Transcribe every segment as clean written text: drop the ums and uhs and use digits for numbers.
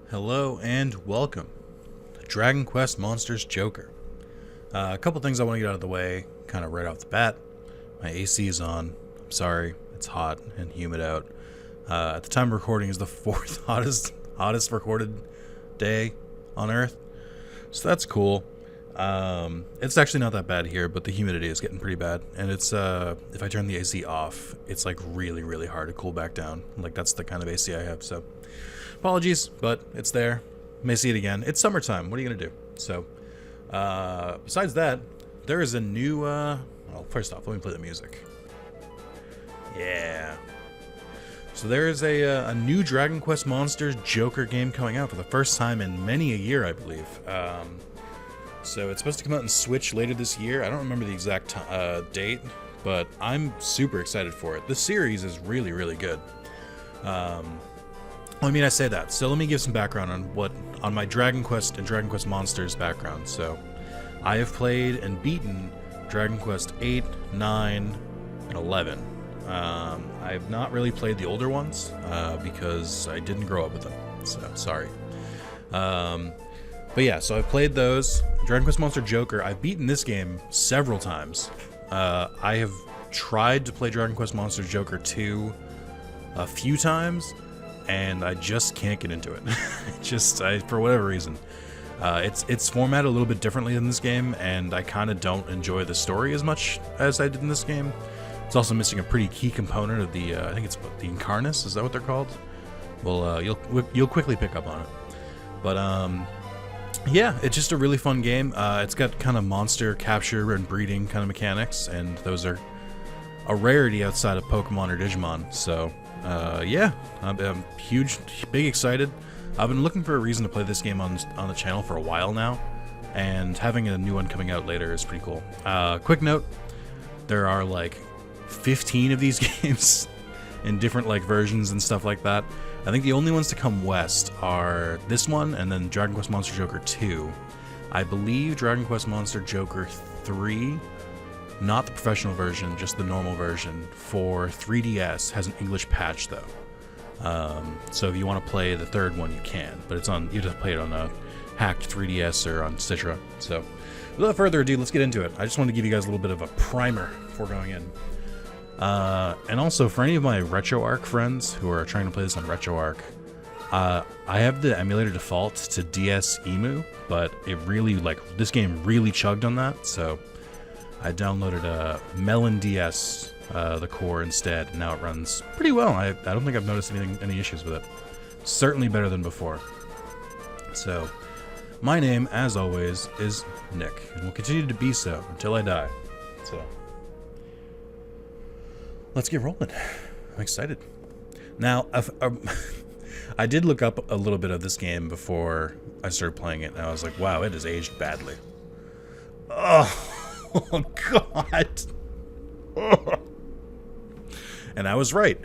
Hello and welcome to Dragon Quest Monsters Joker. A couple things I want to get out of the way, kind of right off the bat. My AC is on. I'm sorry, it's hot and humid out. At the time of recording is the fourth hottest recorded day on Earth, so that's cool. It's actually not that bad here, but the humidity is getting pretty bad, and it's if I turn the AC off, it's like really hard to cool back down. Like that's the kind of AC I have, so apologies, but it's there. May see it again. It's summertime. What are you gonna do? So, besides that, there is a new. Well, first off, let me play the music. Yeah. So there is a new Dragon Quest Monsters Joker game coming out for the first time in many a year, I believe. So it's supposed to come out on Switch later this year. I don't remember the exact date, but I'm super excited for it. The series is really good. I mean, I say that. So let me give some background on my Dragon Quest and Dragon Quest Monsters background. So I have played and beaten Dragon Quest 8, 9, and 11. I have not really played the older ones because I didn't grow up with them. So sorry. But yeah, so I've played those. Dragon Quest Monster Joker, I've beaten this game several times. I have tried to play Dragon Quest Monster Joker 2 a few times, and I just can't get into it. For whatever reason. It's formatted a little bit differently than this game, and I kind of don't enjoy the story as much as I did in this game. It's also missing a pretty key component of the, I think it's the Incarnus, is that what they're called? Well, you'll quickly pick up on it. But, yeah, it's just a really fun game. It's got kind of monster capture and breeding kind of mechanics, and those are a rarity outside of Pokemon or Digimon. So, yeah, I'm big excited. I've been looking for a reason to play this game on the channel for a while now, and having a new one coming out later is pretty cool. Quick note, there are like 15 of these games in different like versions and stuff like that. I think the only ones to come west are this one and then Dragon Quest Monster Joker 2. I believe Dragon Quest Monster Joker 3, not the professional version, just the normal version, for 3DS has an English patch though. So if you want to play the third one, you can, but you have to play it on a hacked 3DS or on Citra. So without further ado, let's get into it. I just wanted to give you guys a little bit of a primer before going in. And also, for any of my RetroArch friends who are trying to play this on RetroArch, I have the emulator default to DS EMU, but it really, this game really chugged on that, so I downloaded a Melon DS, the core instead, and now it runs pretty well. I don't think I've noticed any issues with it. Certainly better than before. So, my name, as always, is Nick, and will continue to be so until I die. So, let's get rolling. I'm excited. Now, I did look up a little bit of this game before I started playing it, and I was like, wow, it has aged badly. Oh, God. And I was right.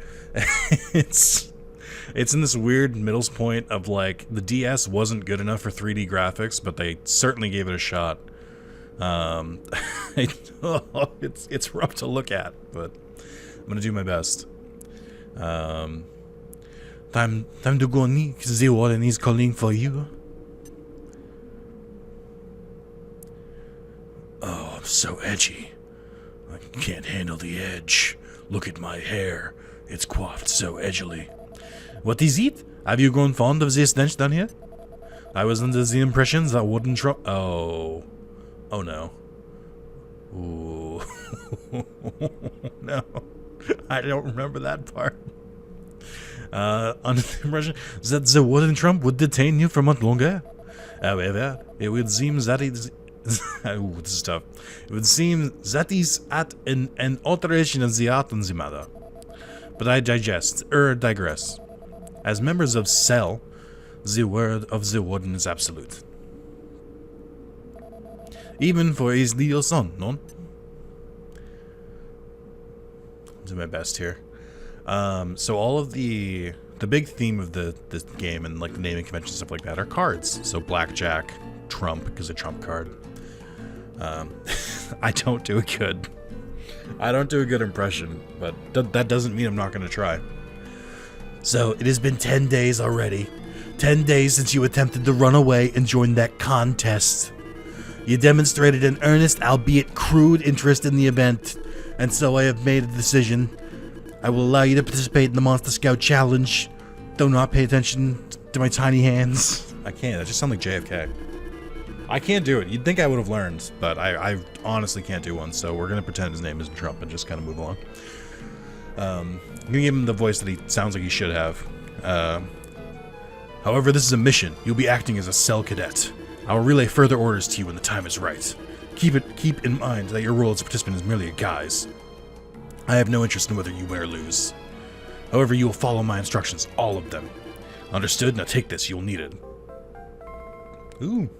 It's in this weird middle point of like, the DS wasn't good enough for 3D graphics, but they certainly gave it a shot. It's rough to look at, but I'm gonna do my best. Time to go, Nick. The warden is calling for you. Oh, I'm so edgy. I can't handle the edge. Look at my hair. It's coiffed so edgily. What is it? Have you grown fond of this stench down here? I was under the impression that wooden truck. Oh no. Ooh. No. I don't remember that part. Under the impression that the wooden trump would detain you for much longer. However, it would seem that this is tough. It would seem that is at an alteration of the art and the matter. But I digress. As members of Cell, the word of the warden is absolute. Even for his little son, no? I'll do my best here. So all of the big theme of this game and like the naming convention and stuff like that are cards. So blackjack, trump, because a trump card. I don't do a good impression, but that doesn't mean I'm not going to try. So it has been 10 days already. 10 days since you attempted to run away and join that contest. You demonstrated an earnest, albeit crude, interest in the event, and so I have made a decision. I will allow you to participate in the Monster Scout Challenge. Do not pay attention to my tiny hands. I can't. That just sounds like JFK. I can't do it. You'd think I would have learned, but I honestly can't do one, so we're going to pretend his name isn't Trump and just kind of move along. I'm going to give him the voice that he sounds like he should have. However, this is a mission. You'll be acting as a cell cadet. I will relay further orders to you when the time is right. Keep in mind that your role as a participant is merely a guise. I have no interest in whether you win or lose. However, you will follow my instructions, all of them. Understood? Now take this, you'll need it. Ooh.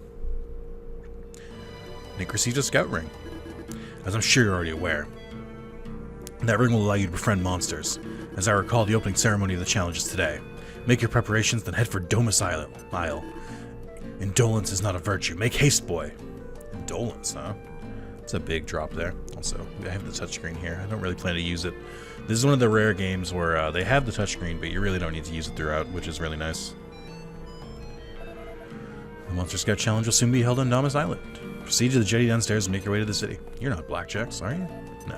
Nick received a scout ring. As I'm sure you're already aware, that ring will allow you to befriend monsters. As I recall, the opening ceremony of the challenge is today. Make your preparations, then head for Domicile. Indolence is not a virtue. Make haste, boy. Indolence, huh? It's a big drop there. Also, I have the touchscreen here. I don't really plan to use it. This is one of the rare games where they have the touchscreen, but you really don't need to use it throughout, which is really nice. The Monster Scout Challenge will soon be held on Domus Island. Proceed to the jetty downstairs and make your way to the city. You're not Blackjacks, are you? No.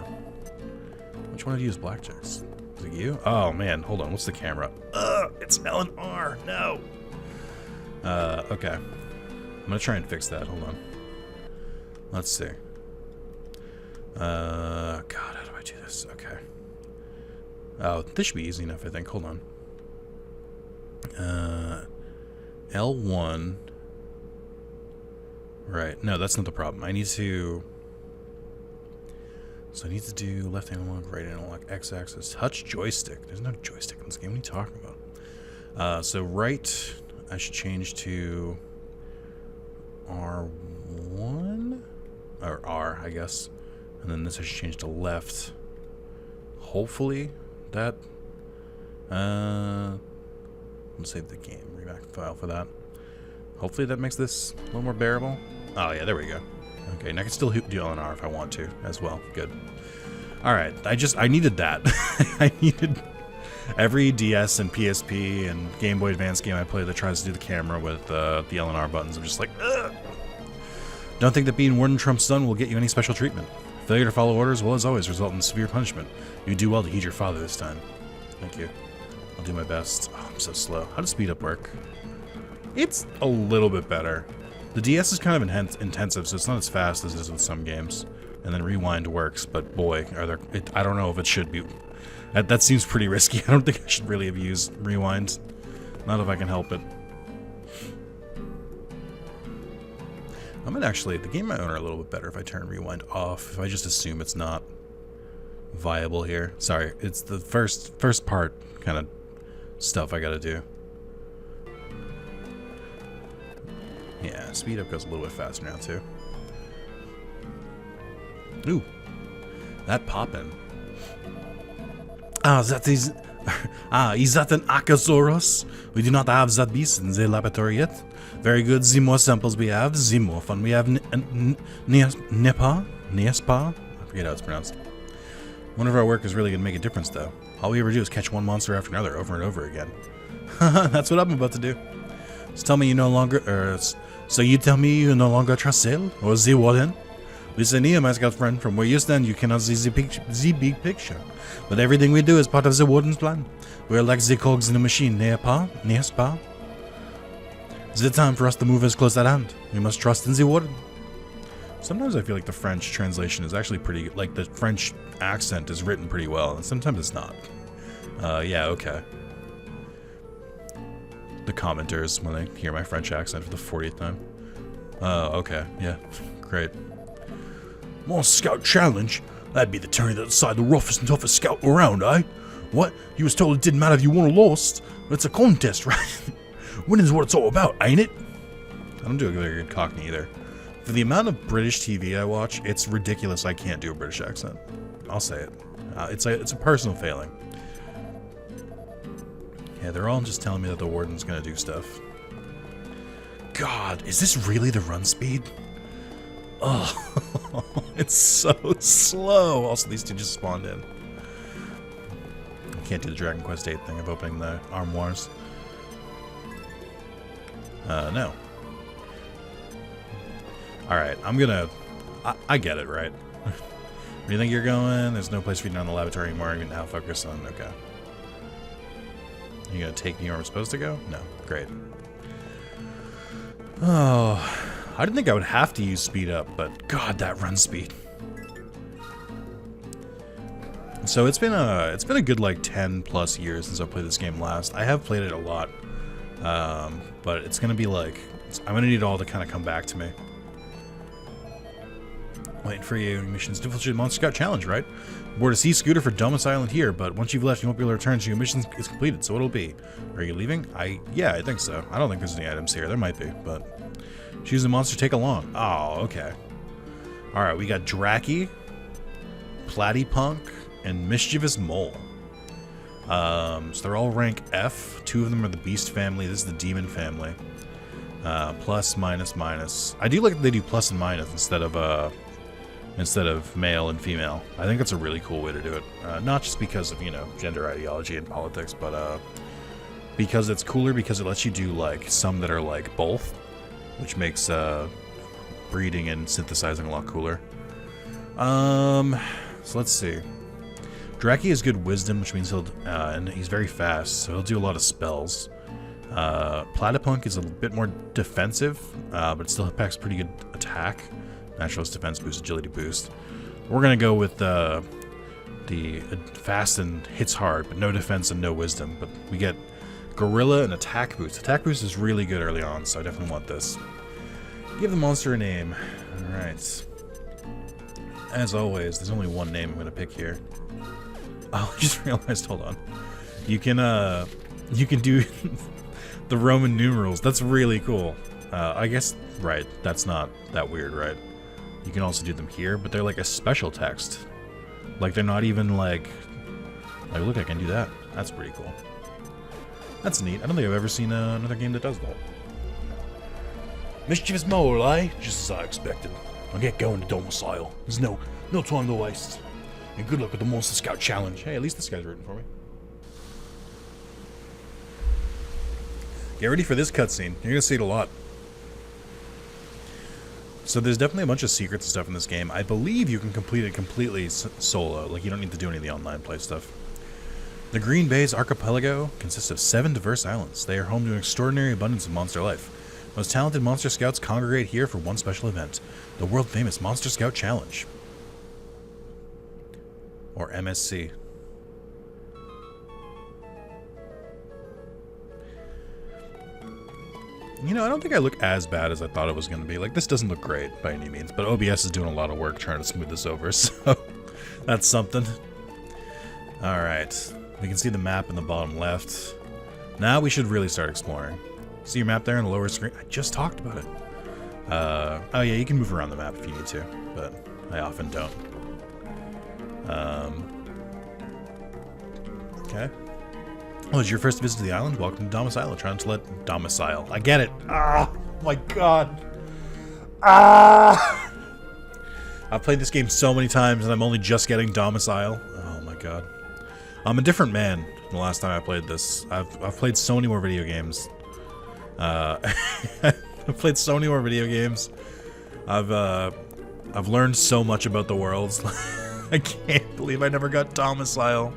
Which one of you is Blackjacks? Is it you? Oh, man. Hold on. What's the camera? It's LNR. No. Okay. I'm gonna try and fix that. Hold on. Let's see. God, how do I do this? Okay. Oh, this should be easy enough, I think. Hold on. L1. Right. No, that's not the problem. I need to... So I need to do left analog, right analog, x-axis, touch joystick. There's no joystick in this game. What are you talking about? So right, I should change to R1? Or R, I guess. And then this I should change to left. Hopefully that... let's save the game. Reback file for that. Hopefully that makes this a little more bearable. Oh yeah, there we go. Okay, and I can still do LNR if I want to as well. Good. Alright, I needed that. I needed every DS and PSP and Game Boy Advance game I play that tries to do the camera with the LNR buttons. I'm just like, ugh. Don't think that being Warden Trump's son will get you any special treatment. Failure to follow orders will, as always, result in severe punishment. You do well to heed your father this time. Thank you. I'll do my best. Oh, I'm so slow. How does speed up work? It's a little bit better. The DS is kind of intensive, so it's not as fast as it is with some games. And then rewind works, but boy, I don't know if it should be. That seems pretty risky. I don't think I should really have used rewind. Not if I can help it. I might actually, the game might own a little bit better if I turn rewind off. If I just assume it's not viable here. Sorry, it's the first part kind of stuff I gotta do. Yeah, speed up goes a little bit faster now too. Ooh, that poppin'. Is that an Akasaurus? We do not have that beast in the laboratory yet. Very good, the more samples we have, the more fun we have. Nespa? I forget how it's pronounced. One of our work is really going to make a difference, though. All we ever do is catch one monster after another, over and over again. That's what I'm about to do. So tell me you no longer, so you tell me you no longer trust Zalis or the Warden? Listen here, my scout friend. From where you stand, you cannot see the big picture. But everything we do is part of the Warden's plan. We're like the cogs in a machine, n'est-ce pas? It's the time for us to move as close at hand. We must trust in the Warden. Sometimes I feel like the French translation is actually pretty, like the French accent is written pretty well, and sometimes it's not. Yeah, okay. The commenters when they hear my French accent for the 40th time. Okay, yeah, great. Monster Scout Challenge? That'd be the turning that decide the roughest and toughest scout around, eh? What? You was told it didn't matter if you won or lost? It's a contest, right? Winning's what it's all about, ain't it? I don't do a very good Cockney either. For the amount of British TV I watch, it's ridiculous I can't do a British accent. I'll say it. It's a personal failing. Yeah, they're all just telling me that the Warden's gonna do stuff. God, is this really the run speed? Oh, it's so slow. Also, these two just spawned in. I can't do the Dragon Quest VIII thing of opening the armoires. No. Alright, I'm gonna... I get it, right? Where do you think you're going? There's no place for you down the laboratory anymore. I'm gonna focus on... Okay. You gonna take me where I'm supposed to go? No. Great. Oh... I didn't think I would have to use speed up, but god, that run speed. So it's been a good like 10 plus years since I played this game last. I have played it a lot, but it's gonna be like I'm gonna need it all to kind of come back to me. Waiting for you. Missions difficulty Monster Scout Challenge, right? Board a sea scooter for Domus Island here, but once you've left, you won't be able to return until your mission is completed. So what'll it be? Are you leaving? Yeah, I think so. I don't think there's any items here. There might be, but choose a monster, take along. Oh, okay. All right, we got Draki, Platypunk, and Mischievous Mole. So they're all rank F. 2 of them are the Beast family. This is the Demon family. Plus, minus, minus. I do like that they do plus and minus instead of male and female. I think that's a really cool way to do it. Not just because of, you know, gender ideology and politics, but because it's cooler because it lets you do like some that are like both, which makes breeding and synthesizing a lot cooler. So let's see. Draki has good wisdom, which means and he's very fast, so he'll do a lot of spells. Platypunk is a bit more defensive, but it still packs pretty good attack. Naturalist defense boost, agility boost. We're gonna go with the fast and hits hard, but no defense and no wisdom. But we get gorilla and attack boost. Attack boost is really good early on, so I definitely want this. Give the monster a name. All right. As always, there's only one name I'm gonna pick here. Oh, I just realized. Hold on. You can do the Roman numerals. That's really cool. I guess right. That's not that weird, right? You can also do them here, but they're like a special text. Like they're not even like look, I can do that. That's pretty cool. That's neat. I don't think I've ever seen another game that does that. Mischievous Mole, eh? Just as I expected. I'll get going to domicile. There's no time to waste. And good luck with the Monster Scout Challenge. Hey, at least this guy's rooting for me. Get ready for this cutscene. You're gonna see it a lot. So there's definitely a bunch of secrets and stuff in this game. I believe you can complete it completely solo. Like, you don't need to do any of the online play stuff. The Green Bay's archipelago consists of 7 diverse islands. They are home to an extraordinary abundance of monster life. Most talented monster scouts congregate here for one special event, the world-famous Monster Scout Challenge. Or MSC. You know, I don't think I look as bad as I thought it was going to be. Like, this doesn't look great by any means, but OBS is doing a lot of work trying to smooth this over, so that's something. Alright, we can see the map in the bottom left. Now we should really start exploring. See your map there in the lower screen? I just talked about it. Oh yeah, you can move around the map if you need to, but I often don't. Okay. Oh, it's your first visit to the island? Welcome to Domicile. Trying to let Domicile. I get it. Ah, my god. Ah! I've played this game so many times and I'm only just getting Domicile. Oh my god. I'm a different man than the last time I played this. I've played so many more video games. I've played so many more video games. I've learned so much about the world. I can't believe I never got Domicile.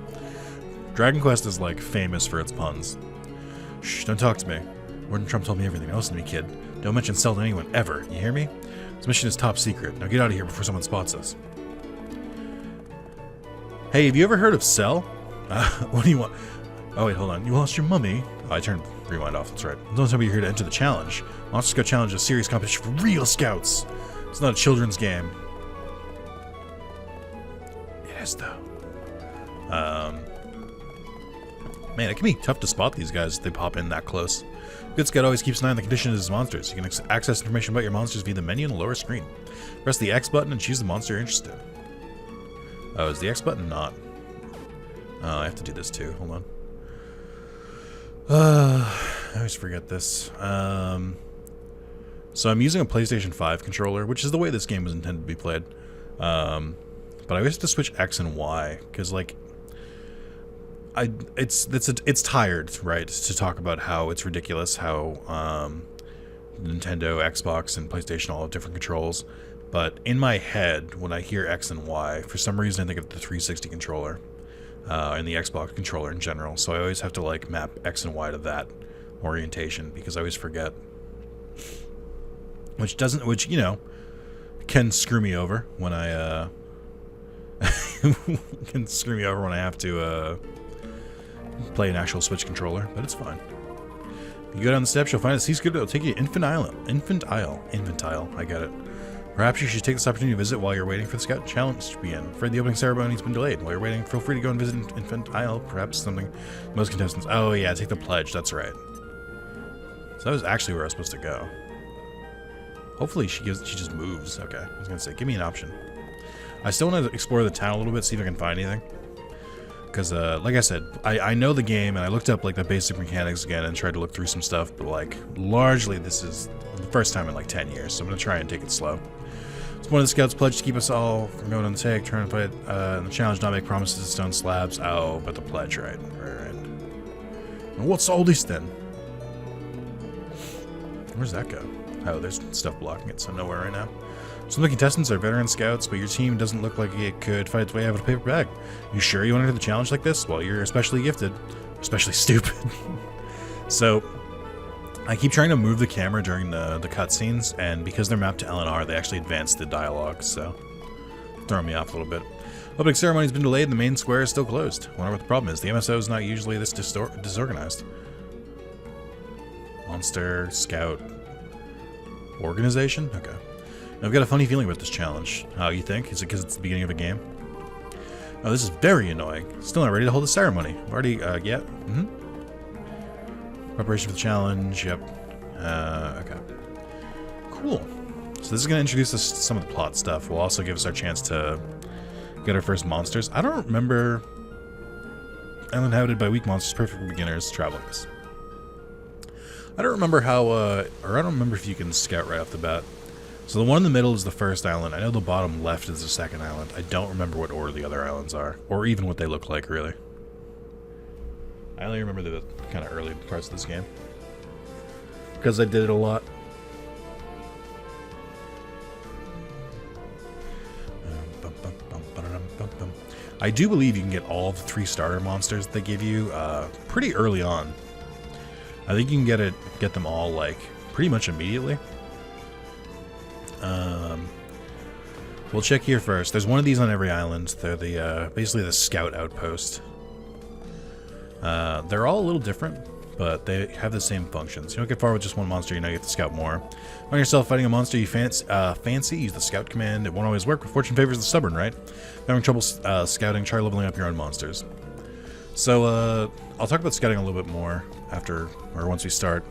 Dragon Quest is, like, famous for its puns. Shh, don't talk to me. Warden Trump told me everything. Now listen to me, kid. Don't mention Cell to anyone, ever. You hear me? This mission is top secret. Now get out of here before someone spots us. Hey, have you ever heard of Cell? What do you want? Oh, wait, hold on. You lost your mummy? Oh, I turned rewind off. That's right. Don't tell me you're here to enter the challenge. Monster Scout Challenge is a serious competition for real scouts. It's not a children's game. It is, though. Man, it can be tough to spot these guys if they pop in that close. Good Scout always keeps an eye on the condition of his monsters. You can access information about your monsters via the menu on the lower screen. Press the X button and choose the monster you're interested in. Oh, is the X button not? Oh, I have to do this too. Hold on. I always forget this. So I'm using a PlayStation 5 controller, which is the way this game was intended to be played. But I always have to switch X and Y, because, like, it's tired, right, to talk about how it's ridiculous how Nintendo, Xbox, and PlayStation all have different controls. But in my head, when I hear X and Y, for some reason I think of the 360 controller and the Xbox controller in general. So I always have to like map X and Y to that orientation because I always forget. Which you know, can screw me over when I can screw me over when I have to play an actual Switch controller, but it's fine. You go down the steps, you'll find a sea scooter that'll take you to Infant Isle. I get it. Perhaps you should take this opportunity to visit while you're waiting for the Scout Challenge to begin. Afraid the opening ceremony's been delayed. While you're waiting, feel free to go and visit Infant Isle. Perhaps something most contestants. Oh yeah, take the pledge. That's right. So that was actually where I was supposed to go. Hopefully she just moves. Okay, I was gonna say, give me an option. I still want to explore the town a little bit, see if I can find anything. Because, like I said, I know the game, and I looked up like the basic mechanics again and tried to look through some stuff, but like largely this is the first time in like 10 years, so I'm gonna try and take it slow. It's one of the scouts pledged to keep us all from going on the take, trying to fight in the challenge, not make promises to stone slabs. Oh, but the pledge, right? And what's all this then? Where's that go? Oh, there's stuff blocking it, so nowhere right now. Some of the contestants are veteran scouts, but your team doesn't look like it could fight its way out of a paper bag. You sure you want to do the challenge like this? Well, you're especially gifted. Especially stupid. So, I keep trying to move the camera during the cutscenes, and because they're mapped to LNR, they actually advance the dialogue, so throwing me off a little bit. Opening ceremony's been delayed and the main square is still closed. Wonder what the problem is. The MSO is not usually this disorganized. Monster Scout Organization? Okay. I've got a funny feeling about this challenge. How you think? Is it because it's the beginning of a game? Oh, this is very annoying. Still not ready to hold a ceremony. Already, yeah. Preparation for the challenge, yep. Okay. Cool. So this is going to introduce us to some of the plot stuff. Will also give us our chance to get our first monsters. I don't remember... Uninhabited by weak monsters, perfect for beginners, travel like this. I don't remember how, or I don't remember if you can scout right off the bat. So the one in the middle is the first island. I know the bottom left is the second island. I don't remember what order the other islands are, or even what they look like, really. I only remember the kind of early parts of this game, because I did it a lot. I do believe you can get all the 3 starter monsters that they give you pretty early on. I think you can get them all like pretty much immediately. We'll check here first. There's one of these on every island. They're the basically the scout outpost. They're all a little different, but they have the same functions. You don't get far with just one monster, you know you have to scout more. Find yourself fighting a monster you fancy, use the scout command. It won't always work, but fortune favors the stubborn, right? If you're having trouble scouting, try leveling up your own monsters. So, I'll talk about scouting a little bit more after, or once we start.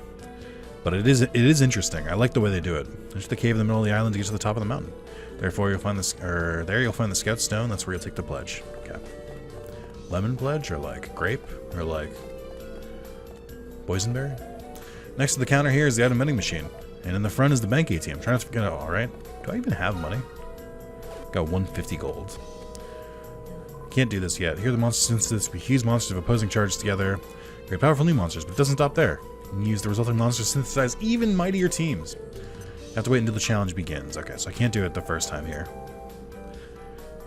But it is interesting. I like the way they do it. Enter the cave in the middle of the island to get to the top of the mountain. Therefore, you'll find there you'll find the scout stone. That's where you'll take the pledge. Okay. Lemon pledge, or like grape, or like boysenberry. Next to the counter here is the item vending machine, and in the front is the bank ATM. Trying to figure out. All right. Do I even have money? Got 150 gold. Can't do this yet. Here are the monster synthesis. We use monsters of opposing charges together. Very powerful new monsters, but it doesn't stop there. You can use the resulting monsters to synthesize even mightier teams. You have to wait until the challenge begins. Okay, so I can't do it the first time here.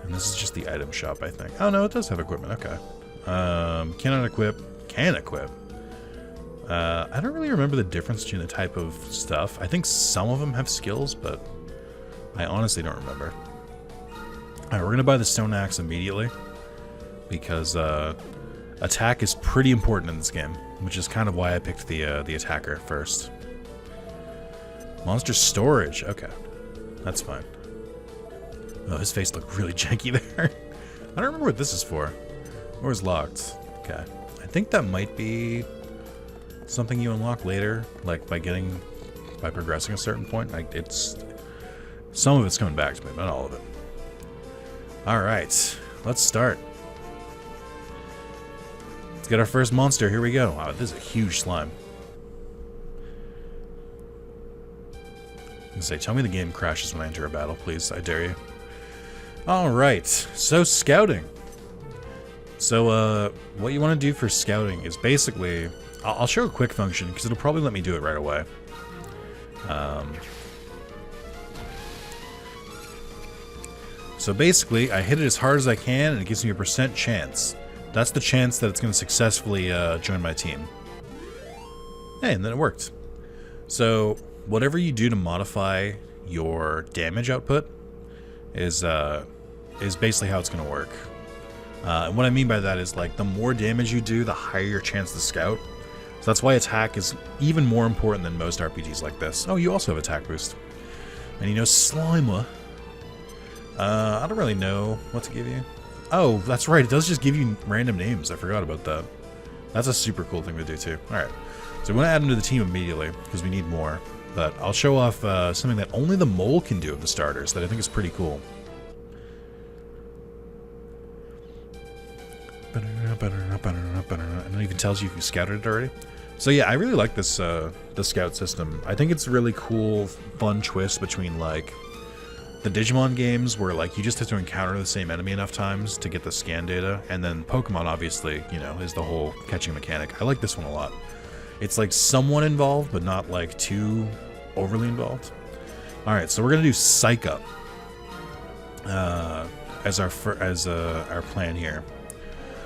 And this is just the item shop, I think. Oh no, it does have equipment. Okay. Cannot equip. Can equip. I don't really remember the difference between the type of stuff. I think some of them have skills, but I honestly don't remember. Alright, we're gonna buy the stone axe immediately, because attack is pretty important in this game, which is kind of why I picked the attacker first. Monster storage. Okay, that's fine. Oh, his face looked really janky there. I don't remember what this is for. Or is locked. Okay, I think that might be something you unlock later, like by progressing a certain point. Like some of it's coming back to me, but not all of it. All right, let's start. Let's get our first monster. Here we go. Wow, this is a huge slime. I say, tell me the game crashes when I enter a battle, please. I dare you. Alright, so scouting. So, what you want to do for scouting is basically... I'll show a quick function, because it'll probably let me do it right away. So basically, I hit it as hard as I can, and it gives me a % chance. That's the chance that it's going to successfully join my team. Hey, and then it worked. So whatever you do to modify your damage output is basically how it's going to work. And what I mean by that is, like, the more damage you do, the higher your chance to scout. So that's why attack is even more important than most RPGs like this. Oh, you also have attack boost. And you know Slimer. I don't really know what to give you. Oh, that's right. It does just give you random names. I forgot about that. That's a super cool thing to do, too. Alright. So we want to add them to the team immediately, because we need more. But I'll show off something that only the mole can do of the starters that I think is pretty cool. And it even tells you if you scouted it already. So yeah, I really like this the scout system. I think it's a really cool, fun twist between, like, the Digimon games where, like, you just have to encounter the same enemy enough times to get the scan data, and then Pokemon, obviously, you know, is the whole catching mechanic. I like this one a lot. It's, like, somewhat involved, but not, like, too overly involved. Alright, so we're gonna do Psych Up as our plan here.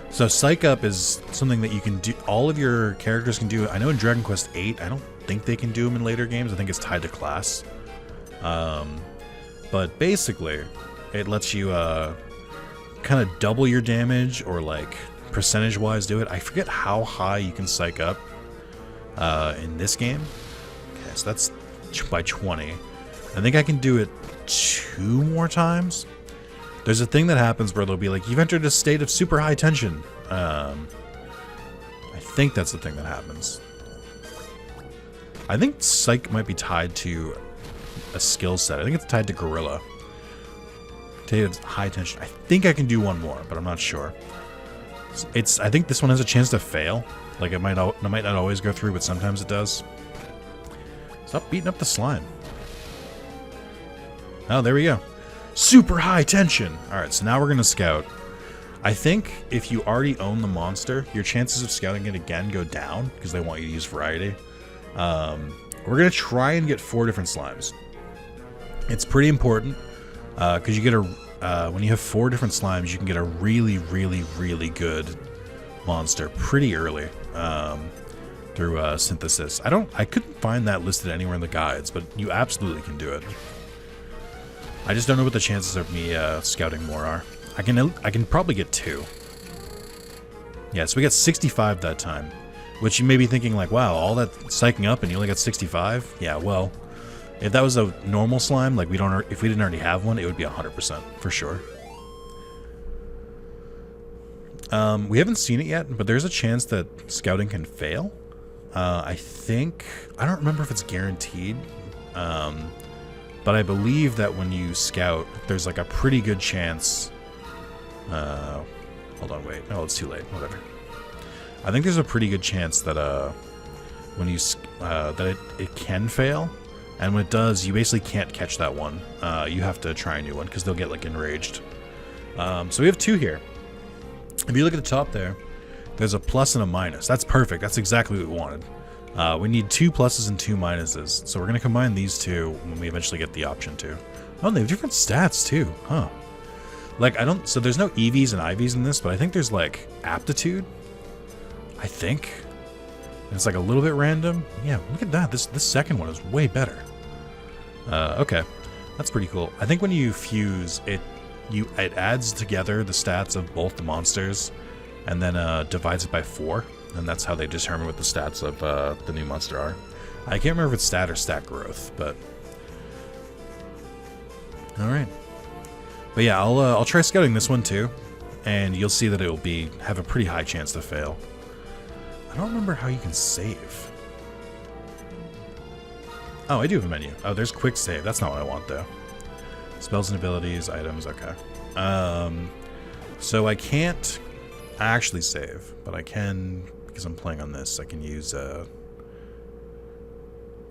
So Psych Up is something that you can do, all of your characters can do. I know in Dragon Quest VIII, I don't think they can do them in later games. I think it's tied to class. But basically, it lets you kind of double your damage, or, like, percentage-wise do it. I forget how high you can Psych Up in this game. Okay, so that's by 20. I think I can do it 2 more times. There's a thing that happens where they'll be like, you've entered a state of super high tension. I think that's the thing that happens. I think Psych might be tied to a skill set. I think it's tied to Gorilla. Tied to high tension. I think I can do one more, but I'm not sure. I think this one has a chance to fail. Like, it might not always go through, but sometimes it does. Stop beating up the slime. Oh, there we go. Super high tension. Alright, so now we're going to scout. I think if you already own the monster, your chances of scouting it again go down, because they want you to use variety. We're going to try and get 4 different slimes. It's pretty important, because you get when you have 4 different slimes, you can get a really, really, really good monster pretty early through synthesis. I couldn't find that listed anywhere in the guides, but you absolutely can do it. I just don't know what the chances of me scouting more are. I can probably get 2. Yeah, so we got 65 that time, which you may be thinking, like, wow, all that psyching up and you only got 65? Yeah, well, if that was a normal slime, like, if we didn't already have one, it would be 100% for sure. We haven't seen it yet, but there's a chance that scouting can fail. I don't remember if it's guaranteed. But I believe that when you scout, there's, like, a pretty good chance. Hold on, wait. No, it's too late. Whatever. I think there's a pretty good chance that when you that it can fail, and when it does, you basically can't catch that one. You have to try a new one because they'll get, like, enraged. So we have 2 here. If you look at the top there, there's a plus and a minus. That's perfect. That's exactly what we wanted. We need 2 pluses and 2 minuses, so we're going to combine these 2 when we eventually get the option to. Oh, they have different stats, too. Huh. Like, so there's no EVs and IVs in this, but I think there's, like, aptitude. I think. And it's, like, a little bit random. Yeah, look at that. This second one is way better. Okay. That's pretty cool. I think when you fuse, it adds together the stats of both the monsters, and then divides it by 4. And that's how they determine what the stats of the new monster are. I can't remember if it's stat or stat growth, but... Alright. But yeah, I'll try scouting this one too, and you'll see that it will have a pretty high chance to fail. I don't remember how you can save. Oh, I do have a menu. Oh, there's quick save. That's not what I want, though. Spells and abilities, items, okay. So I can't actually save, but I can... Because I'm playing on this, I can use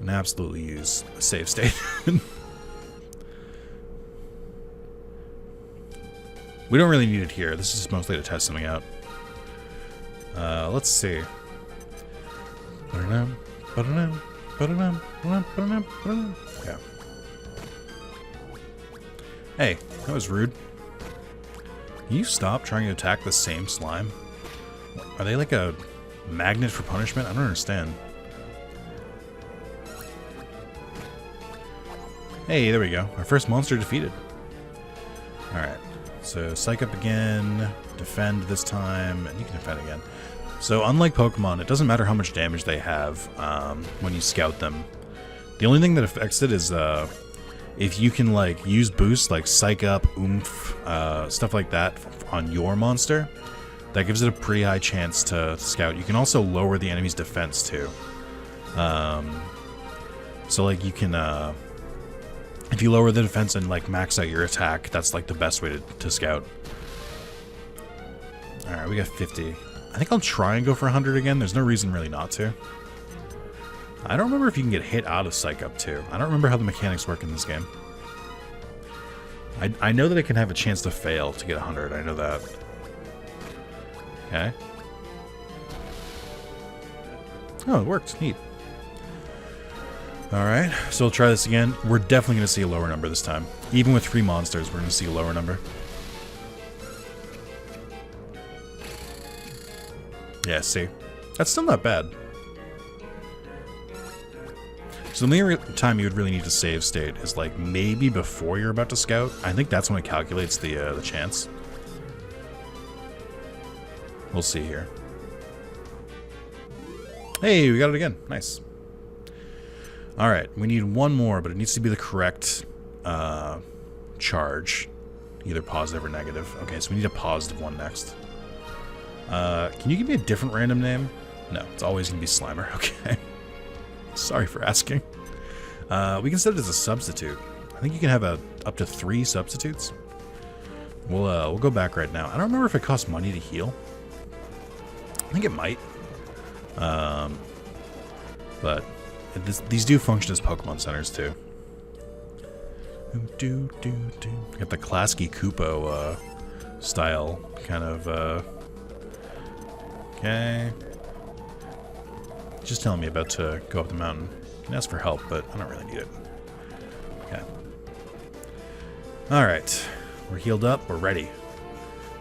absolutely use a save state. We don't really need it here. This is mostly to test something out. Let's see. Okay. Hey, that was rude. Can you stop trying to attack the same slime? Are they like a magnet for punishment? I don't understand. Hey, there we go. Our first monster defeated. Alright. So, psych up again. Defend this time. And you can defend again. So, unlike Pokemon, it doesn't matter how much damage they have when you scout them. The only thing that affects it is if you can like use boosts like Psych Up, Oomph, stuff like that on your monster, that gives it a pretty high chance to scout. You can also lower the enemy's defense too. So like you can, if you lower the defense and like max out your attack, that's like the best way to scout. Alright, we got 50. I think I'll try and go for 100 again. There's no reason really not to. I don't remember if you can get hit out of Psych Up too. I don't remember how the mechanics work in this game. I know that it can have a chance to fail to get 100. I know that. Okay. Oh, it worked. Neat. Alright, so we'll try this again. We're definitely going to see a lower number this time. Even with 3 monsters, we're going to see a lower number. Yeah, see. That's still not bad. So the only time you would really need to save state is like maybe before you're about to scout. I think that's when it calculates the chance. We'll see here. Hey, we got it again. Nice. Alright, we need one more, but it needs to be the correct charge. Either positive or negative. Okay, so we need a positive one next. Can you give me a different random name? No, it's always going to be Slimer. Okay. Sorry for asking. We can set it as a substitute. I think you can have up to 3 substitutes. We'll go back right now. I don't remember if it costs money to heal. I think it might. But these do function as Pokemon centers too. Got the Klasky Kupo style kind of. Okay. Just telling me about to go up the mountain. You can ask for help, but I don't really need it. Okay. Alright. We're healed up. We're ready.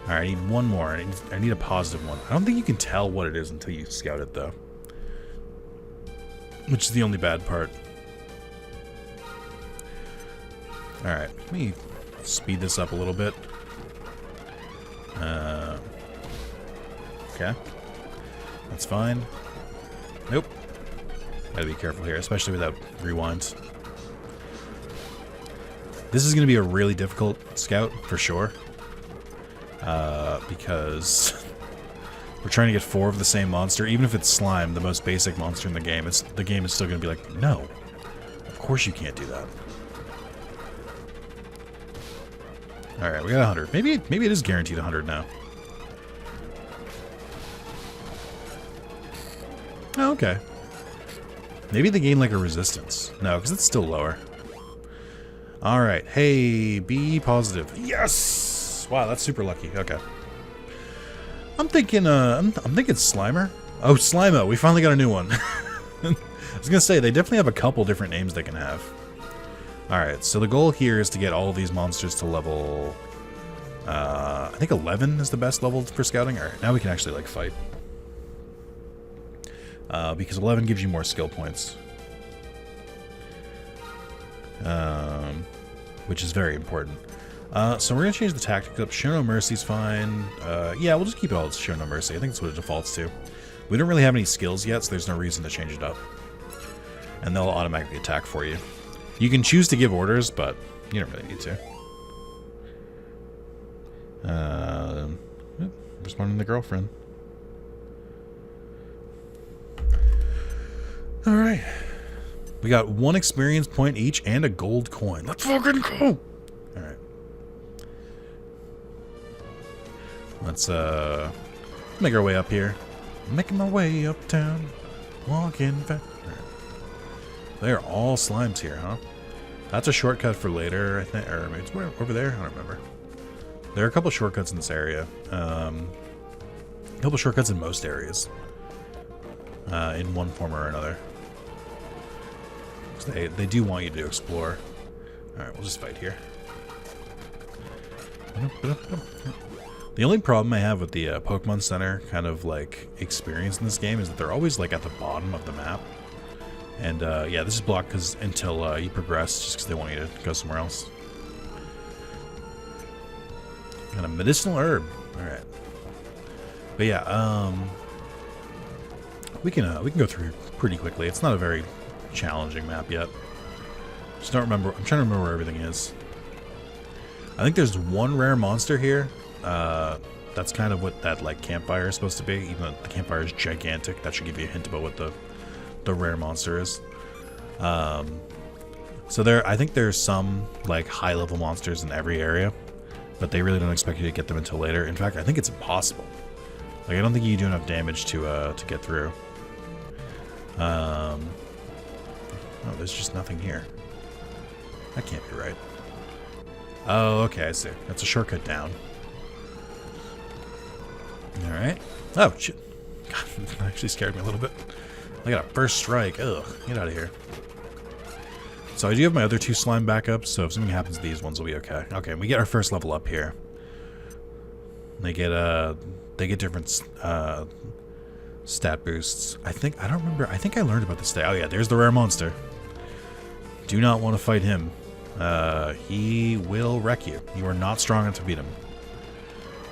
Alright, I need one more. I need a positive one. I don't think you can tell what it is until you scout it, though. Which is the only bad part. Alright, let me speed this up a little bit. Okay. That's fine. Nope. Gotta be careful here, especially without rewinds. This is going to be a really difficult scout, for sure. Because we're trying to get 4 of the same monster. Even if it's Slime, the most basic monster in the game, the game is still going to be like, no. Of course you can't do that. Alright, we got 100. Maybe it is guaranteed 100 now. Oh, okay. Maybe they gain like a resistance. No, because it's still lower. Alright, hey, be positive. Yes! Wow, that's super lucky. Okay. I'm thinking Slimer. Oh, Slimo, we finally got a new one. I was gonna say, they definitely have a couple different names they can have. Alright, so the goal here is to get all of these monsters to level... I think 11 is the best level for scouting. Alright, now we can actually, like, fight. Because 11 gives you more skill points. Which is very important. So we're going to change the tactics up. Show No Mercy's fine. Yeah, we'll just keep it all as Show No Mercy. I think that's what it defaults to. We don't really have any skills yet, so there's no reason to change it up. And they'll automatically attack for you. You can choose to give orders, but you don't really need to. Responding to girlfriend. Alright. We got 1 experience point each and a gold coin. Let's fucking go! Alright. Let's make our way up here. Making my way uptown. Walking fast. Right. They're all slimes here, huh? That's a shortcut for later, I think. Or maybe it's over there? I don't remember. There are a couple shortcuts in this area. A couple shortcuts in most areas. In one form or another. They do want you to explore. Alright, we'll just fight here. The only problem I have with the Pokemon Center kind of like experience in this game is that they're always like at the bottom of the map. And yeah, this is blocked because until you progress, just because they want you to go somewhere else. Got a medicinal herb. Alright. But yeah, we can go through pretty quickly. It's not a very challenging map yet. Just don't remember. I'm trying to remember where everything is. I think there's one rare monster here. That's kind of what that like campfire is supposed to be. Even though the campfire is gigantic, that should give you a hint about what the rare monster is. So I think there's some like high level monsters in every area, but they really don't expect you to get them until later. In fact, I think it's impossible. Like I don't think you do enough damage to get through. Oh, there's just nothing here. That can't be right. Oh, okay, I see. That's a shortcut down. Alright. Oh, shit. God, that actually scared me a little bit. I got a first strike. Ugh, get out of here. So I do have my other two slime backups, so if something happens to these ones, will be okay. Okay, we get our first level up here. They get different stat boosts. I don't remember. I think I learned about this today. Oh yeah, there's the rare monster. Do not want to fight him. He will wreck you. You are not strong enough to beat him.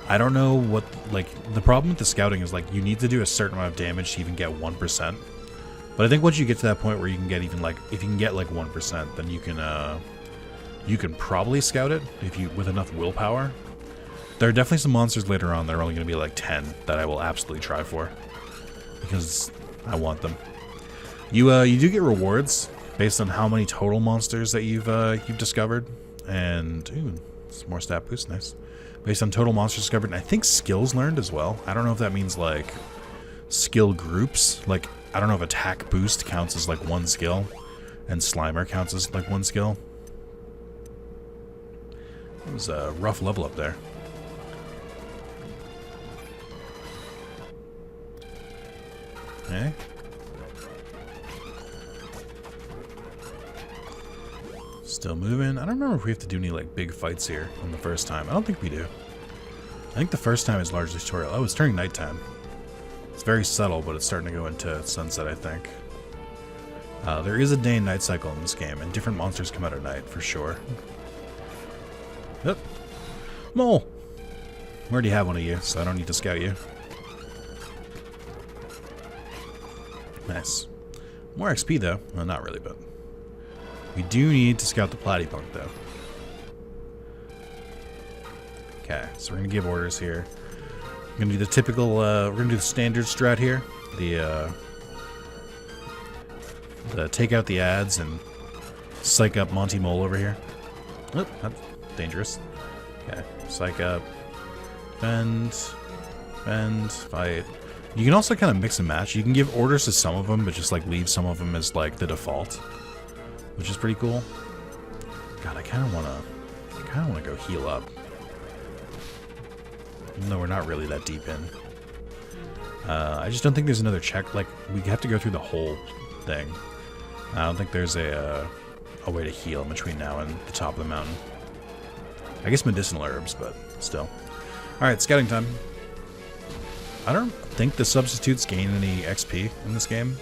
I don't know what, like, the problem with the scouting is, like, you need to do a certain amount of damage to even get 1%. But I think once you get to that point where you can get even, like, if you can get, like, 1%, then you can probably scout it with enough willpower. There are definitely some monsters later on that are only going to be, like, 10 that I will absolutely try for. Because I want them. You do get rewards based on how many total monsters that you've discovered. And, ooh, some more stat boost, nice. Based on total monsters discovered, and I think skills learned as well. I don't know if that means, like, skill groups. Like, I don't know if attack boost counts as, like, one skill, and Slimer counts as, like, one skill. It was a rough level up there. Okay. Still moving. I don't remember if we have to do any like big fights here on the first time. I don't think we do. I think the first time is largely tutorial. Oh, it's turning nighttime. It's very subtle, but it's starting to go into sunset, I think. There is a day and night cycle in this game, and different monsters come out at night, for sure. Yep. Mole! I already have one of you, so I don't need to scout you. Nice. More XP, though. Well, not really, but... we do need to scout the Platypunk, though. Okay, so we're going to give orders here. We're going to do the typical, we're going to do the standard strat here. The take out the ads and psych up Monty Mole over here. Oh, that's dangerous. Okay, psych up. Bend, fight. You can also kind of mix and match. You can give orders to some of them, but just like leave some of them as like the default, which is pretty cool. God, I kind of want to go heal up, even though we're not really that deep in. I just don't think there's another check. Like we have to go through the whole thing. I don't think there's a way to heal in between now and the top of the mountain. I guess medicinal herbs, but still. All right, scouting time. I don't think the substitutes gain any XP in this game.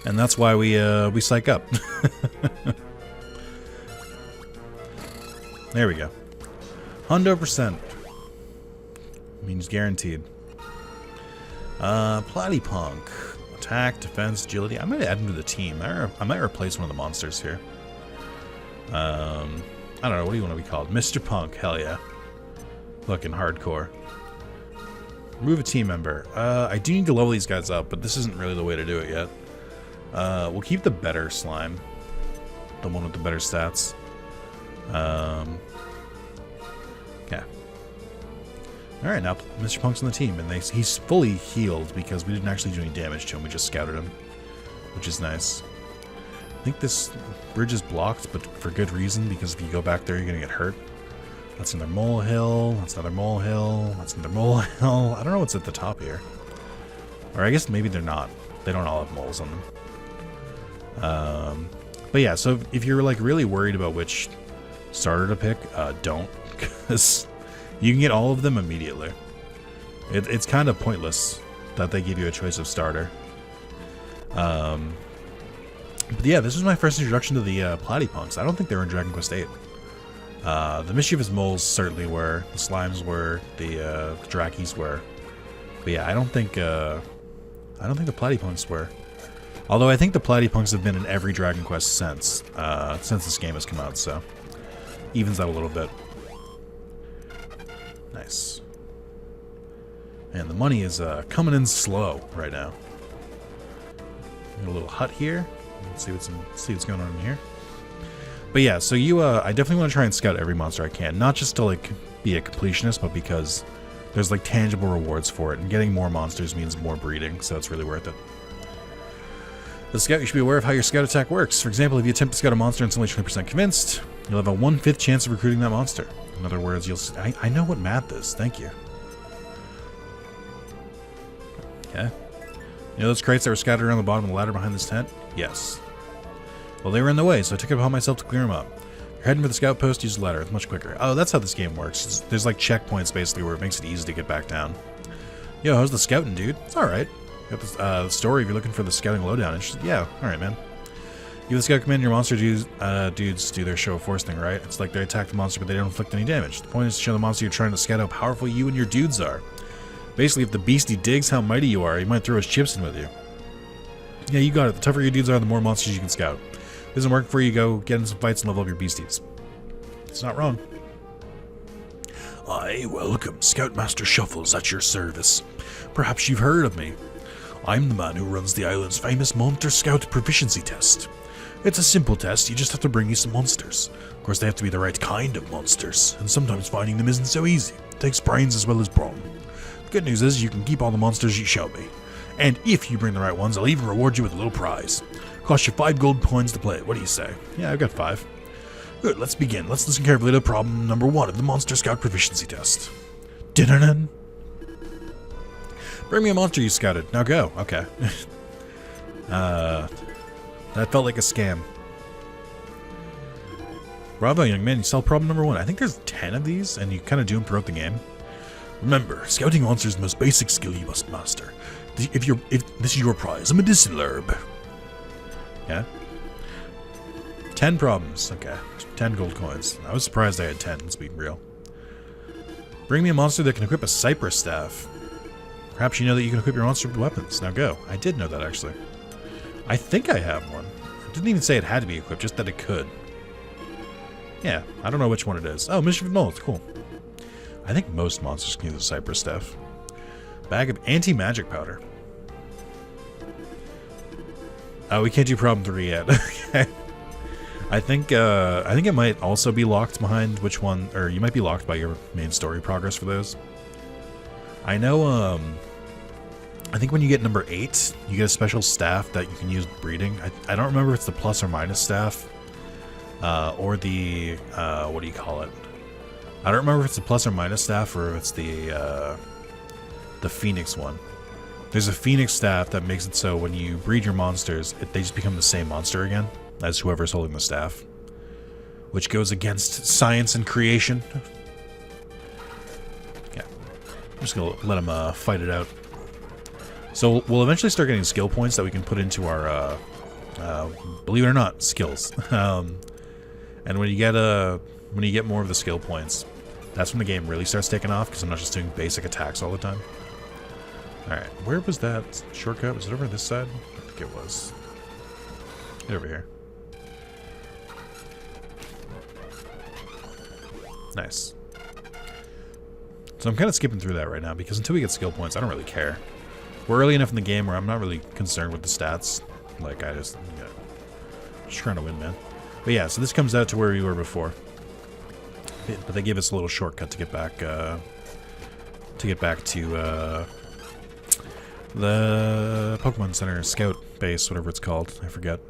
And that's why we psych up. There we go. 100%. Means guaranteed. Platypunk. Attack, defense, agility. I might add him to the team. I might replace one of the monsters here. I don't know. What do you want to be called? Mr. Punk. Hell yeah. Looking hardcore. Remove a team member. I do need to level these guys up, but this isn't really the way to do it yet. We'll keep the better slime. The one with the better stats. Okay. Alright, now Mr. Punk's on the team, and he's fully healed because we didn't actually do any damage to him, we just scouted him. Which is nice. I think this bridge is blocked, but for good reason, because if you go back there, you're gonna get hurt. That's another molehill, that's another molehill, that's another molehill. I don't know what's at the top here. Or I guess maybe they're not. They don't all have moles on them. But yeah, so if you're like really worried about which starter to pick, don't, because you can get all of them immediately. It's kind of pointless that they give you a choice of starter. But yeah, this was my first introduction to the Platypunks. I don't think they were in Dragon Quest VIII. The Mischievous Moles certainly were. The Slimes were. The Drakis were. But yeah, I don't think the Platypunks were. Although I think the Platypunks have been in every Dragon Quest since this game has come out, so evens out a little bit. Nice. And the money is coming in slow right now. Got a little hut here. Let's see what's going on in here. But yeah, so I definitely want to try and scout every monster I can, not just to like be a completionist, but because there's like tangible rewards for it, and getting more monsters means more breeding, so it's really worth it. The scout, you should be aware of how your scout attack works. For example, if you attempt to scout a monster and it's only 20% convinced, you'll have a 1/5 chance of recruiting that monster. In other words, I know what math is. Thank you. Okay. You know those crates that were scattered around the bottom of the ladder behind this tent? Yes. Well, they were in the way, so I took it upon myself to clear them up. You're heading for the scout post, use the ladder. It's much quicker. Oh, that's how this game works. There's like checkpoints, basically, where it makes it easy to get back down. Yo, how's the scouting, dude? It's alright. Got this story if you're looking for the scouting lowdown. Interested? Yeah, alright, man. Give the scout command, your monster dudes do their show of force thing, right? It's like they attack the monster, but they don't inflict any damage. The point is to show the monster you're trying to scout how powerful you and your dudes are. Basically, if the beastie digs how mighty you are, he might throw his chips in with you. Yeah, you got it. The tougher your dudes are, the more monsters you can scout. If it doesn't work for you, go get in some fights and level up your beasties. It's not wrong. Aye, welcome. Scoutmaster Shuffles at your service. Perhaps you've heard of me. I'm the man who runs the island's famous Monster Scout Proficiency Test. It's a simple test, you just have to bring me some monsters. Of course, they have to be the right kind of monsters, and sometimes finding them isn't so easy. It takes brains as well as brawn. The good news is you can keep all the monsters you show me. And if you bring the right ones, I'll even reward you with a little prize. Cost you 5 gold coins to play. What do you say? Yeah, I've got 5. Good, let's begin. Let's listen carefully to problem number 1 of the Monster Scout Proficiency Test. Dun-dun-dun. Bring me a monster you scouted. Now go. Okay. That felt like a scam. Bravo, young man. You solved problem number 1. I think there's 10 of these, and you kind of do them throughout the game. Remember, scouting monsters is the most basic skill you must master. If this is your prize, a medicinal herb. Yeah? 10 problems. Okay. 10 gold coins. I was surprised I had 10, let's be real. Bring me a monster that can equip a cypress staff. Perhaps you know that you can equip your monster with weapons. Now go. I did know that, actually. I think I have one. It didn't even say it had to be equipped, just that it could. Yeah, I don't know which one it is. Oh, Mischievous Moles. Cool. I think most monsters can use a cypress staff. Bag of anti-magic powder. Oh, we can't do problem 3 yet. Okay. I think it might also be locked behind which one, or you might be locked by your main story progress for those. I know, I think when you get number 8, you get a special staff that you can use breeding. I don't remember if it's the plus or minus staff, or the, what do you call it? I don't remember if it's the plus or minus staff, or if it's the Phoenix one. There's a Phoenix staff that makes it so when you breed your monsters, they just become the same monster again as whoever's holding the staff, which goes against science and creation. Yeah, I'm just gonna let them fight it out. So we'll eventually start getting skill points that we can put into our, believe it or not, skills. And when you get more of the skill points, that's when the game really starts taking off, because I'm not just doing basic attacks all the time. Alright, where was that shortcut? Was it over this side? I think it was. Get over here. Nice. So I'm kind of skipping through that right now, because until we get skill points, I don't really care. We're early enough in the game where I'm not really concerned with the stats. Like, just trying to win, man. But yeah, so this comes out to where we were before. But they gave us a little shortcut to get back to the Pokemon Center Scout base, whatever it's called. I forget.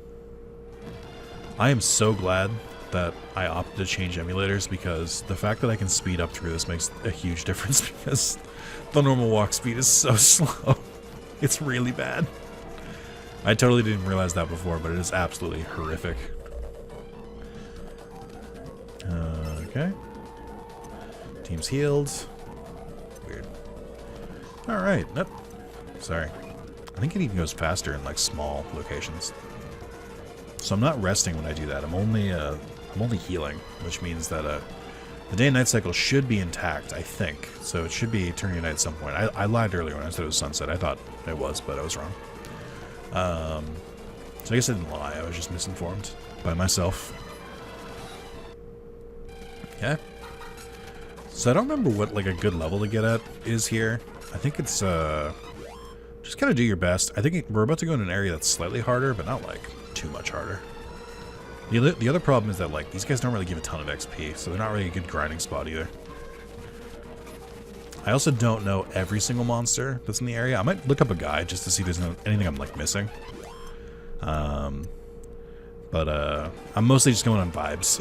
I am so glad that I opted to change emulators, because the fact that I can speed up through this makes a huge difference, because the normal walk speed is so slow. It's really bad. I totally didn't realize that before, but it is absolutely horrific. Okay. Team's healed. Weird. Alright. Nope. Sorry. I think it even goes faster in like small locations. So I'm not resting when I do that. I'm only healing, which means that the day and night cycle should be intact, I think. So it should be turning at night at some point. I lied earlier when I said it was sunset. I thought it was, but I was wrong. So I guess I didn't lie. I was just misinformed by myself. Okay. So I don't remember what like a good level to get at is here. I think it's just kind of do your best. I think we're about to go in an area that's slightly harder, but not like too much harder. The other problem is that like these guys don't really give a ton of XP, so they're not really a good grinding spot either. I also don't know every single monster that's in the area. I might look up a guide just to see if there's anything I'm like missing. But I'm mostly just going on vibes.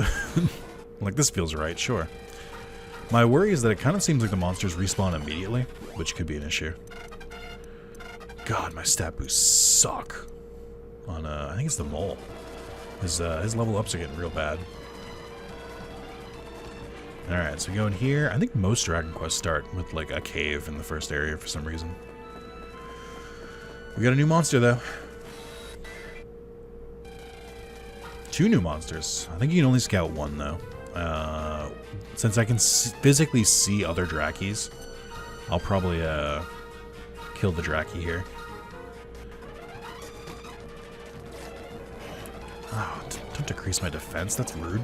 Like, this feels right, sure. My worry is that it kind of seems like the monsters respawn immediately, which could be an issue. God, my stat boosts suck. On I think it's the mole. His level ups are getting real bad. Alright, so we go in here. I think most Dragon Quests start with like a cave in the first area for some reason. We got a new monster though. 2 new monsters. I think you can only scout 1 though. Since I can physically see other Drakis, I'll probably kill the Draki here. Oh, don't decrease my defense. That's rude.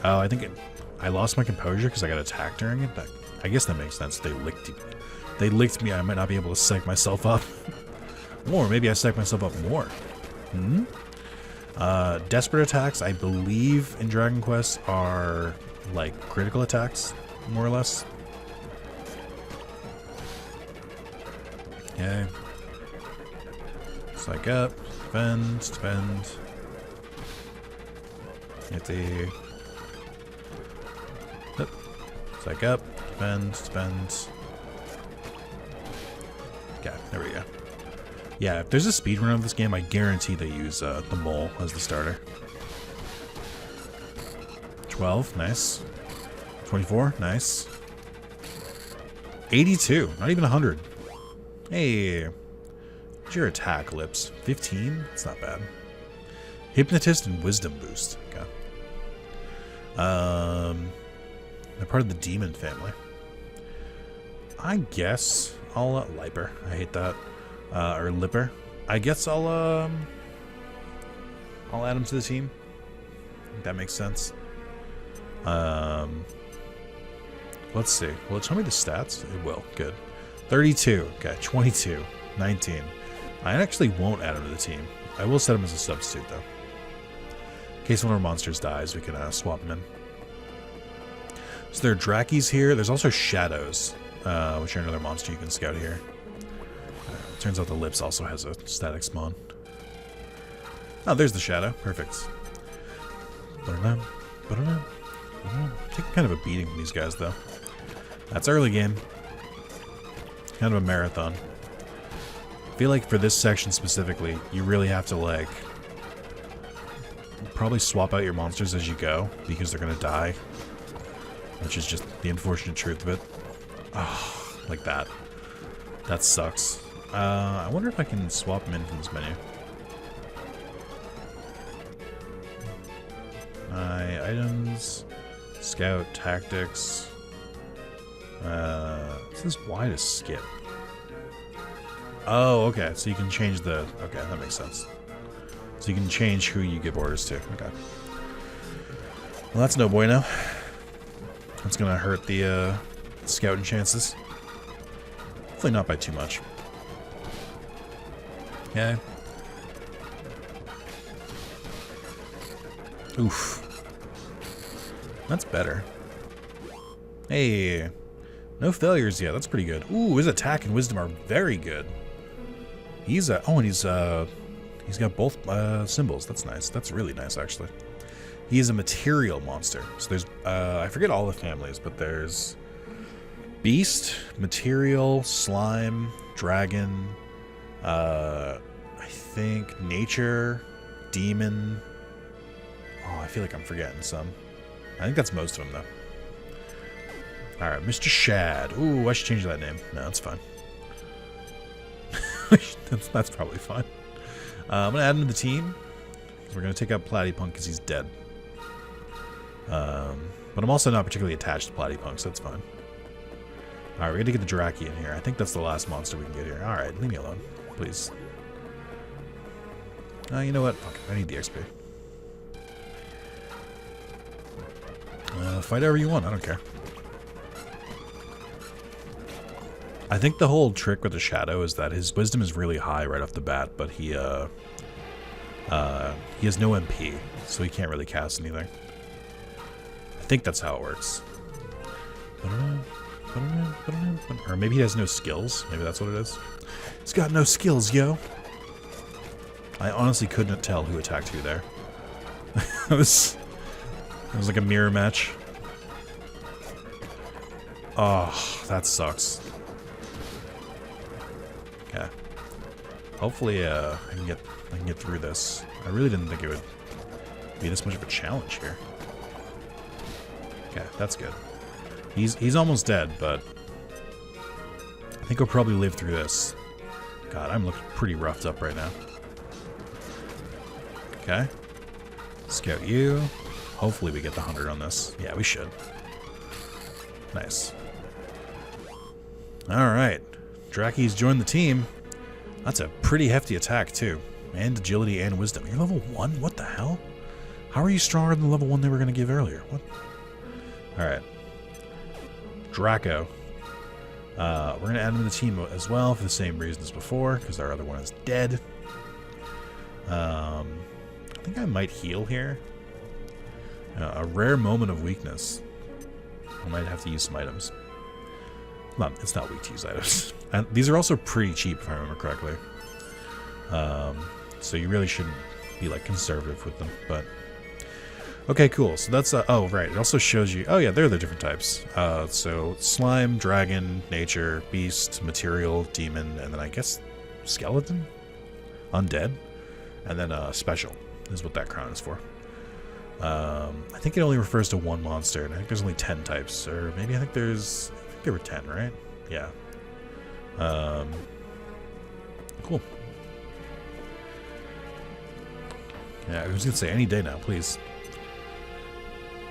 Oh, I think I lost my composure because I got attacked during it. I guess that makes sense. They licked me. I might not be able to psych myself up. Or maybe I psych myself up more. Hmm? Desperate attacks, I believe, in Dragon Quest are like critical attacks, more or less. Okay. Psych up, defend. Hit the... Psych up, defend. Okay, there we go. Yeah, if there's a speedrun of this game, I guarantee they use the mole as the starter. 12, nice. 24, nice. 82, not even 100. Hey, what's your attack, Lips? 15? It's not bad. Hypnotist and Wisdom boost. Okay. They're part of the demon family. I guess I'll Liper. I hate that. Or Lipper. I guess I'll add him to the team. I think that makes sense. Let's see. Will it tell me the stats? It will. Good. 32. Okay. 22. 19. I actually won't add him to the team. I will set him as a substitute, though. In case one of our monsters dies, we can swap him in. So there are Drakis here. There's also Shadows, which are another monster you can scout here. Turns out the Lips also has a static spawn. Oh, there's the Shadow. Perfect. Taking kind of a beating from these guys, though. That's early game. Kind of a marathon. I feel like for this section specifically, you really have to, like, probably swap out your monsters as you go, because they're going to die. Which is just the unfortunate truth of it. Oh, like that. That sucks. I wonder if I can swap them in from this menu. My items, scout, tactics. This is Y to skip. Oh, okay. So you can change the... Okay, that makes sense. So you can change who you give orders to. Okay. Well, that's no bueno. That's gonna hurt the scouting chances. Hopefully not by too much. Okay. Oof. That's better. Hey. No failures yet. That's pretty good. Ooh, his attack and wisdom are very good. He's oh, and he's got both symbols. That's nice. That's really nice, actually. He is a material monster. So there's I forget all the families, but there's Beast, Material, Slime, Dragon, think Nature, Demon. Oh, I feel like I'm forgetting some. I think that's most of them, though. Alright, Mr. Shad. Ooh, I should change that name. No, that's fine. that's probably fine. I'm going to add him to the team. We're going to take out Platypunk because he's dead. But I'm also not particularly attached to Platypunk, so that's fine. Alright, we're going to get the Draki in here. I think that's the last monster we can get here. Alright, leave me alone, please. You know what? Fuck, I need the XP. Fight however you want, I don't care. I think the whole trick with the Shadow is that his wisdom is really high right off the bat, but he has no MP, so he can't really cast anything. I think that's how it works. Or maybe he has no skills. Maybe that's what it is. He's got no skills, yo. I honestly couldn't tell who attacked who there. It was like a mirror match. Oh, that sucks. Okay. Hopefully, I can get through this. I really didn't think it would be this much of a challenge here. Okay, that's good. He's almost dead, but I think he'll probably live through this. God, I'm looking pretty roughed up right now. Okay. Scout you. Hopefully we get the 100 on this. Yeah, we should. Nice. Alright. Draki's joined the team. That's a pretty hefty attack, too. And agility and wisdom. You're level 1? What the hell? How are you stronger than the level 1 they were going to give earlier? What? Alright. Draco. We're going to add him to the team as well for the same reason as before, because our other one is dead. I think I might heal here. A rare moment of weakness. I might have to use some items. No, it's not weak to use items. And these are also pretty cheap, if I remember correctly. So you really shouldn't be, like, conservative with them, but... Okay, cool. So that's, oh, right. It also shows you... Oh, yeah, they're the different types. So slime, dragon, nature, beast, material, demon, and then I guess skeleton? Undead? And then special is what that crown is for. I think it only refers to one monster, and I think there's only 10 types. Or maybe I think there were 10, right? Yeah. Cool. Yeah, I was gonna say any day now, please.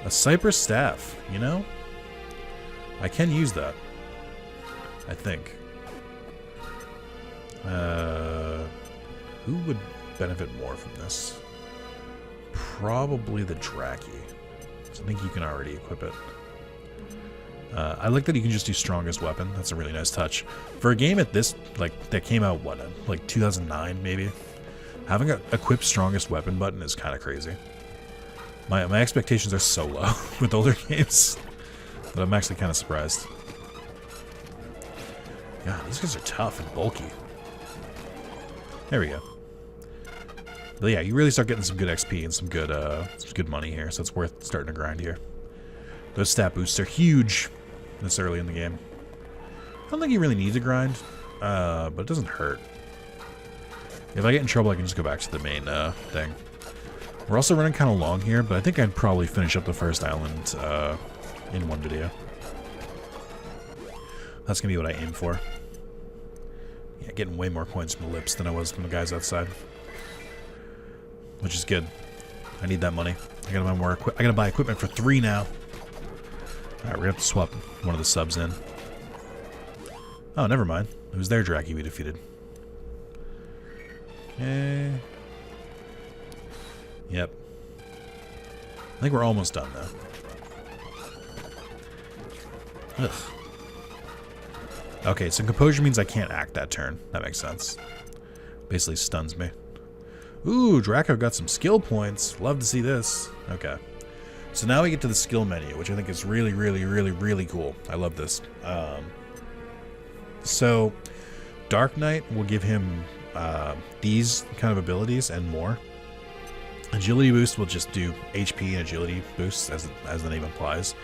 A cypress staff, you know? I can use that. I think. Who would benefit more from this? Probably the Draki. So I think you can already equip it. I like that you can just do strongest weapon. That's a really nice touch. For a game at this, like, that came out, what, like 2009 maybe? Having a equip strongest weapon button is kind of crazy. My expectations are so low with older games that I'm actually kind of surprised. God, these guys are tough and bulky. There we go. But yeah, you really start getting some good XP and some good money here, so it's worth starting to grind here. Those stat boosts are huge this early in the game. I don't think you really need to grind, but it doesn't hurt. If I get in trouble, I can just go back to the main thing. We're also running kind of long here, but I think I'd probably finish up the first island in one video. That's going to be what I aim for. Yeah, getting way more coins from the lips than I was from the guys outside. Which is good. I need that money. I gotta buy more I gotta buy equipment for 3 now. Alright, we're gonna have to swap one of the subs in. Oh, never mind. It was their Draki we defeated. Okay. Yep. I think we're almost done now. Ugh. Okay, so composure means I can't act that turn. That makes sense. Basically stuns me. Ooh, Draco got some skill points. Love to see this. Okay. So now we get to the skill menu, which I think is really, really, really, really cool. I love this. So, Dark Knight will give him these kind of abilities and more. Agility boost will just do HP and agility boosts, as the name implies.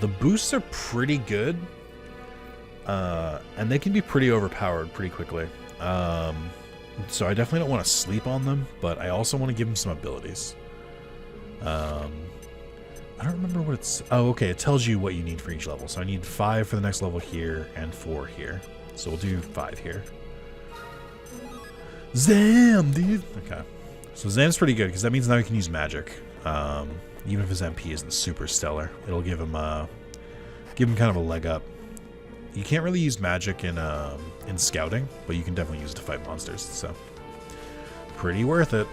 The boosts are pretty good, and they can be pretty overpowered pretty quickly. So I definitely don't want to sleep on them, but I also want to give them some abilities. I don't remember what it's... Oh, okay, it tells you what you need for each level. So I need 5 for the next level here, and 4 here. So we'll do 5 here. Zam, dude! Okay. So Zam's pretty good, because that means now he can use magic. Even if his MP isn't super stellar. It'll give him kind of a leg up. You can't really use magic in scouting, but you can definitely use it to fight monsters, so... Pretty worth it.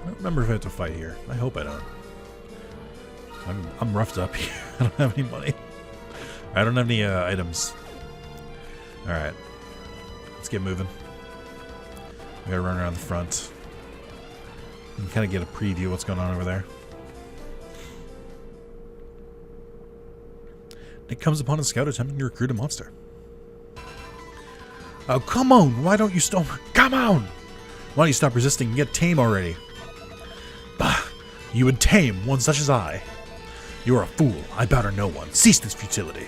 I don't remember if I have to fight here. I hope I don't. I'm roughed up here. I don't have any money. I don't have any items. Alright. Let's get moving. We gotta run around the front. You can kind of get a preview of what's going on over there. Nick comes upon a scout attempting to recruit a monster. Oh, come on! Why don't you stop? Come on! Why don't you stop resisting and get tame already? Bah! You would tame one such as I. You are a fool. I bow to no one. Cease this futility.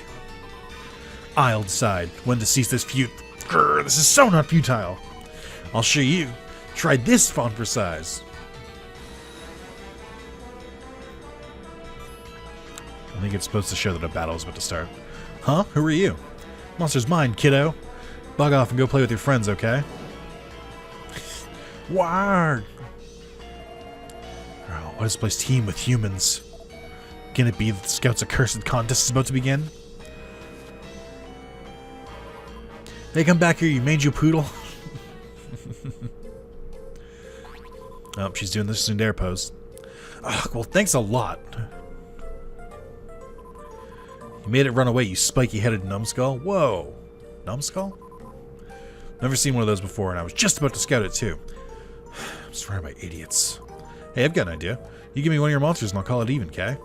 I'll decide when to cease this Grr, this is so not futile. I'll show you. Try this font for size. I think it's supposed to show that a battle is about to start. Huh? Who are you? Monster's mine, kiddo. Bug off and go play with your friends, okay? Warg! Oh, what is this place teem with humans? Can it be that the Scouts' accursed contest is about to begin? Hey, come back here, you mangy poodle. Oh, she's doing the tsundere pose. Oh, well, thanks a lot. You made it run away, you spiky-headed numbskull. Whoa. Numbskull? Never seen one of those before, and I was just about to scout it, too. I'm surrounded by idiots. Hey, I've got an idea. You give me one of your monsters, and I'll call it even, okay?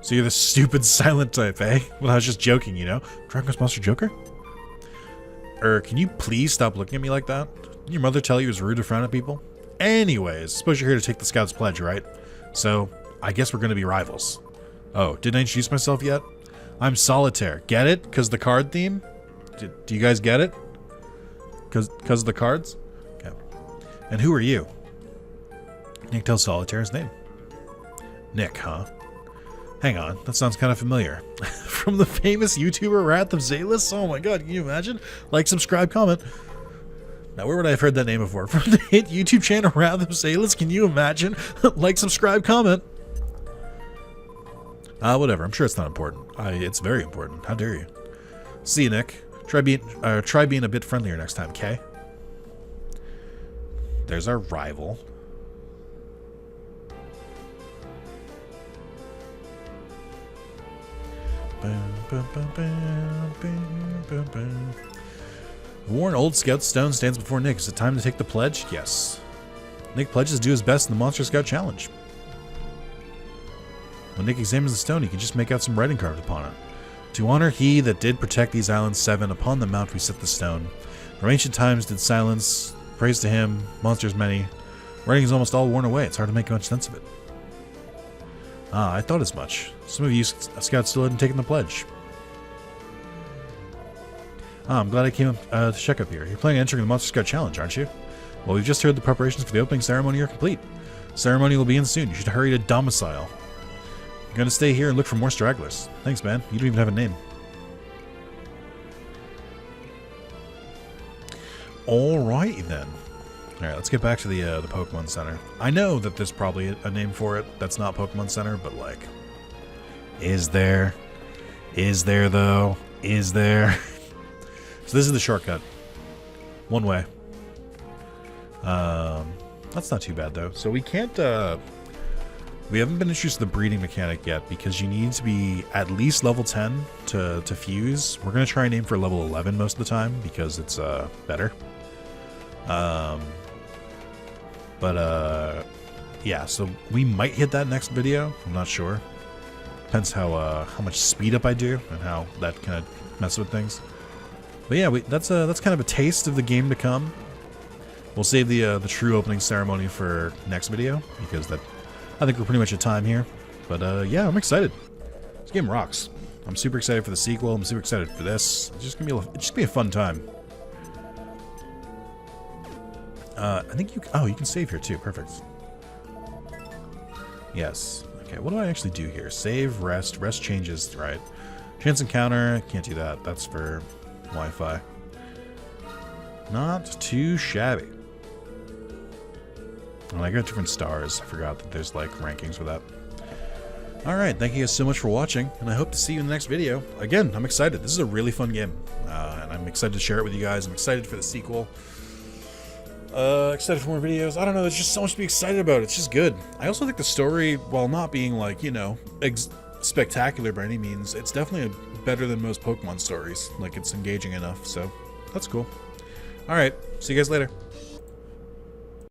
So you're the stupid silent type, eh? Well, I was just joking, you know? Dragon Quest Monster Joker? Can you please stop looking at me like that? Didn't your mother tell you it was rude to frown at people? Anyways, suppose you're here to take the Scout's pledge, right? So, I guess we're going to be rivals. Oh, didn't I introduce myself yet? I'm Solitaire. Get it? Because the card theme? Do you guys get it? Because of the cards? Okay. And who are you? Nick tells Solitaire his name. Nick, huh? Hang on, that sounds kind of familiar. From the famous YouTuber Wrath of Zalis? Oh my god, can you imagine? Like, subscribe, comment. Now, where would I have heard that name before? From the hit YouTube channel Wrath of Zalis? Can you imagine? Like, subscribe, comment. Whatever. I'm sure it's not important. It's very important. How dare you? See you, Nick. Try being a bit friendlier next time, okay? There's our rival. Worn old scout stone stands before Nick. Is it time to take the pledge? Yes. Nick pledges to do his best in the Monster Scout Challenge. When Nick examines the stone, he can just make out some writing carved upon it. To honor he that did protect these islands 7, upon the mount we set the stone. From ancient times did silence, praise to him, monsters many. Writing is almost all worn away, it's hard to make much sense of it. Ah, I thought as much. Some of you scouts still hadn't taken the pledge. Ah, I'm glad I came to check up here. You're planning on entering the Monster Scout Challenge, aren't you? Well, we've just heard the preparations for the opening ceremony are complete. Ceremony will begin soon. You should hurry to domicile. I'm gonna stay here and look for more stragglers. Thanks, man. You don't even have a name. Alright, then. Alright, let's get back to the Pokemon Center. I know that there's probably a name for it that's not Pokemon Center, but, like... Is there? Is there, though? Is there? So this is the shortcut. One way. That's not too bad, though. So we can't, we haven't been introduced to the breeding mechanic yet because you need to be at least level 10 to fuse. We're going to try and aim for level 11 most of the time because it's better. Yeah, so we might hit that next video. I'm not sure. Depends how much speed up I do and how that kind of messes with things. But yeah, that's kind of a taste of the game to come. We'll save the true opening ceremony for next video because I think we're pretty much at time here. But yeah, I'm excited. This game rocks. I'm super excited for the sequel. I'm super excited for this. It's just gonna be a fun time. I think you... Oh, you can save here too. Perfect. Yes. Okay, what do I actually do here? Save, rest. Rest changes, right. Chance encounter. Can't do that. That's for Wi-Fi. Not too shabby. And I got different stars. I forgot that there's like rankings for that. Alright, thank you guys so much for watching, and I hope to see you in the next video. Again, I'm excited. This is a really fun game, and I'm excited to share it with you guys. I'm excited for the sequel. Excited for more videos. I don't know, there's just so much to be excited about. It's just good. I also think the story, while not being like, you know, spectacular by any means, it's definitely better than most Pokemon stories. Like, it's engaging enough, so that's cool. Alright, see you guys later.